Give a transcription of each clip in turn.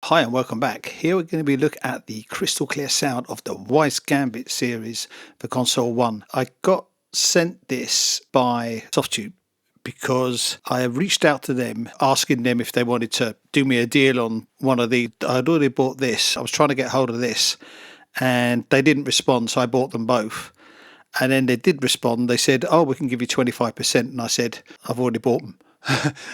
Hi and welcome back. Here we're going to be looking at the crystal clear sound of the Weiss Gambit series for console 1. I got sent this by Softube because I reached out to them asking them if they wanted to do me a deal on one of the. I'd already bought this. I was trying to get hold of this and they didn't respond, so I bought them both. And then they did respond. They said, "Oh, we can give you 25%." And I said, "I've already bought them."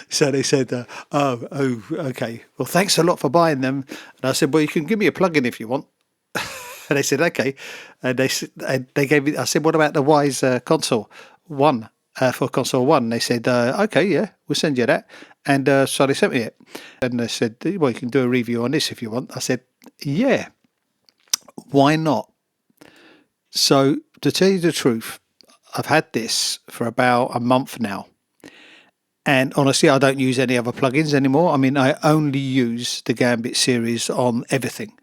So they said, okay. Well, thanks a lot for buying them. And I said, "Well, you can give me a plug-in if you want." And they said, "Okay." And they gave me. I said, "What about the Wise console one for console 1?" And they said, "Okay, yeah, we'll send you that." And so they sent me it. And they said, "Well, you can do a review on this if you want." I said, "Yeah, why not?" So to tell you the truth, I've had this for about a month now. And honestly, I don't use any other plugins anymore. I mean, I only use the Gambit series on everything.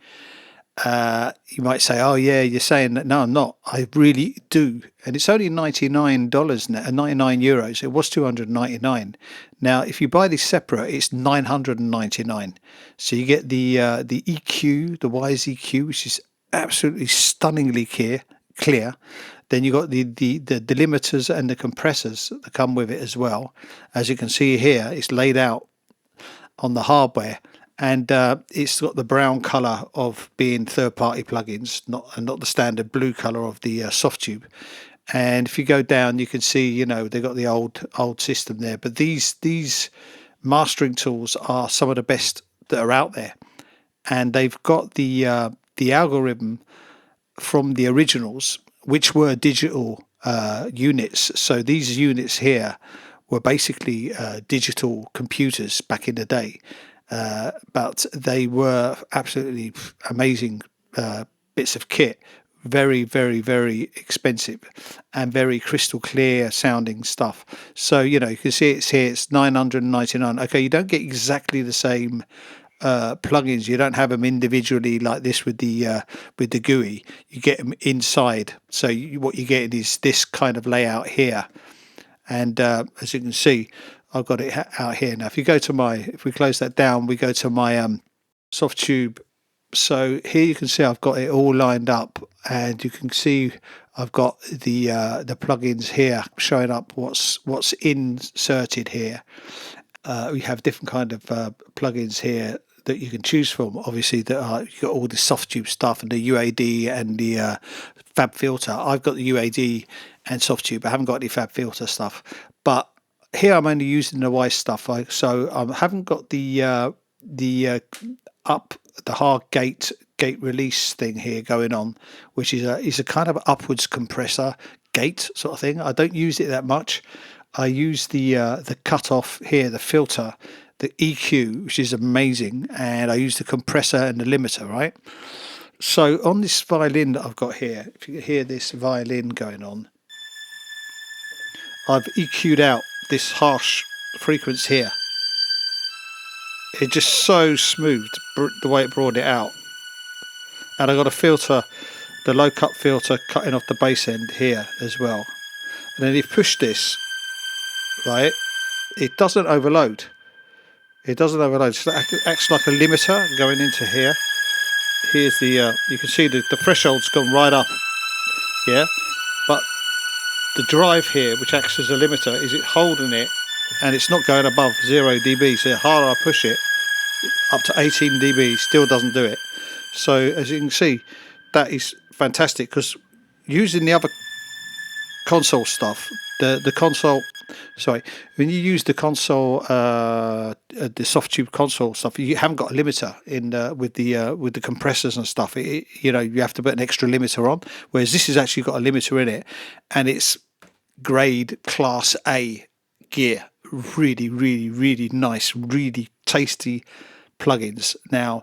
You might say, "Oh yeah, you're saying that." No, I'm not. I really do. And it's only $99 now, 99 euros. It was 299. Now, if you buy this separate, it's 999. So you get the EQ, the Wise EQ, which is absolutely stunningly clear. Then you got the delimiters and the compressors that come with it as well. As you can see here, it's laid out on the hardware, and it's got the brown color of being third-party plugins, not the standard blue color of the Softube. And if you go down, you can see, they've got the old system there. But these mastering tools are some of the best that are out there, and they've got the algorithm from the originals, which were digital units. So these units here were basically digital computers back in the day, but they were absolutely amazing bits of kit. Very, very, very expensive and very crystal clear sounding stuff. So, you can see it's here, it's 999. Okay, you don't get exactly the same plugins. You don't have them individually like this with the GUI. You get them inside. So what you're getting is this kind of layout here. And as you can see, I've got it out here. Now, if we close that down, we go to my Softube. So here you can see I've got it all lined up, and you can see I've got the plugins here showing up what's inserted here. We have different kind of plugins here that you can choose from. Obviously, you've got all the Softube stuff and the UAD and the Fab Filter. I've got the UAD and Softube. I haven't got any Fab Filter stuff. But here I'm only using the Weiss stuff. So I haven't got the hard gate release thing here going on, which is a kind of upwards compressor gate sort of thing. I don't use it that much. I use the cutoff here, the filter, the EQ, which is amazing, and I use the compressor and the limiter, right? So on this violin that I've got here, if you can hear this violin going on, I've EQ'd out this harsh frequency here. It's just so smooth the way it brought it out. And I got a filter, the low cut filter cutting off the bass end here as well. And then if you push this, right, it doesn't overload. It acts like a limiter going into here. Here's the you can see the threshold's gone right up, yeah. But the drive here, which acts as a limiter, is it holding it, and it's not going above 0 dB. So the harder I push it, up to 18 dB, still doesn't do it. So as you can see, that is fantastic, because using the other console stuff, the console, sorry, when you use the console, the Softube console stuff, you haven't got a limiter in with the compressors and stuff. You have to put an extra limiter on, whereas this has actually got a limiter in it, and it's grade class A gear. Really, really, really nice, really tasty plugins. Now,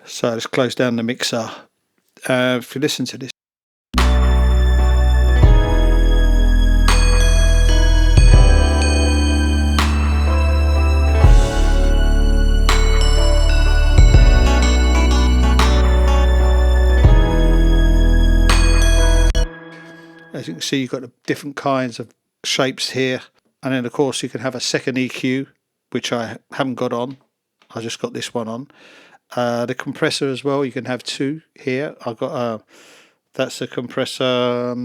so let's close down the mixer. If you listen to this. As you can see, you've got the different kinds of shapes here, and then of course you can have a second EQ, which I haven't got on. I just got this one on, The compressor as well, you can have two here. I've got that's a compressor,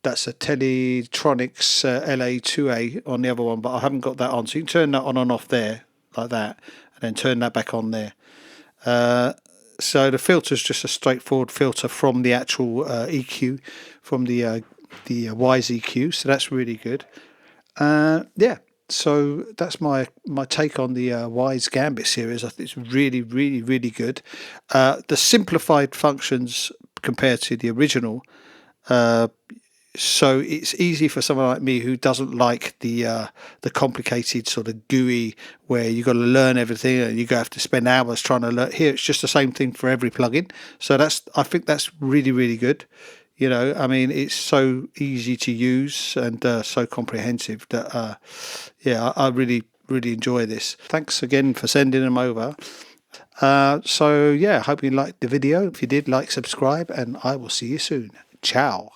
that's a Teletronics LA2A on the other one, but I haven't got that on. So you can turn that on and off there, like that, and then turn that back on there. So the filter is just a straightforward filter from the actual EQ, from the Weiss EQ, so that's really good. Yeah, so that's my take on the Weiss Gambit series. I think it's really, really, really good. The simplified functions compared to the original, so it's easy for someone like me who doesn't like the complicated sort of GUI where you've got to learn everything and you have to spend hours trying to learn. Here it's just the same thing for every plugin. So I think that's really, really good. You know, I mean, it's so easy to use and so comprehensive that, yeah, I really, really enjoy this. Thanks again for sending them over. So, yeah, I hope you liked the video. If you did, like, subscribe, and I will see you soon. Ciao.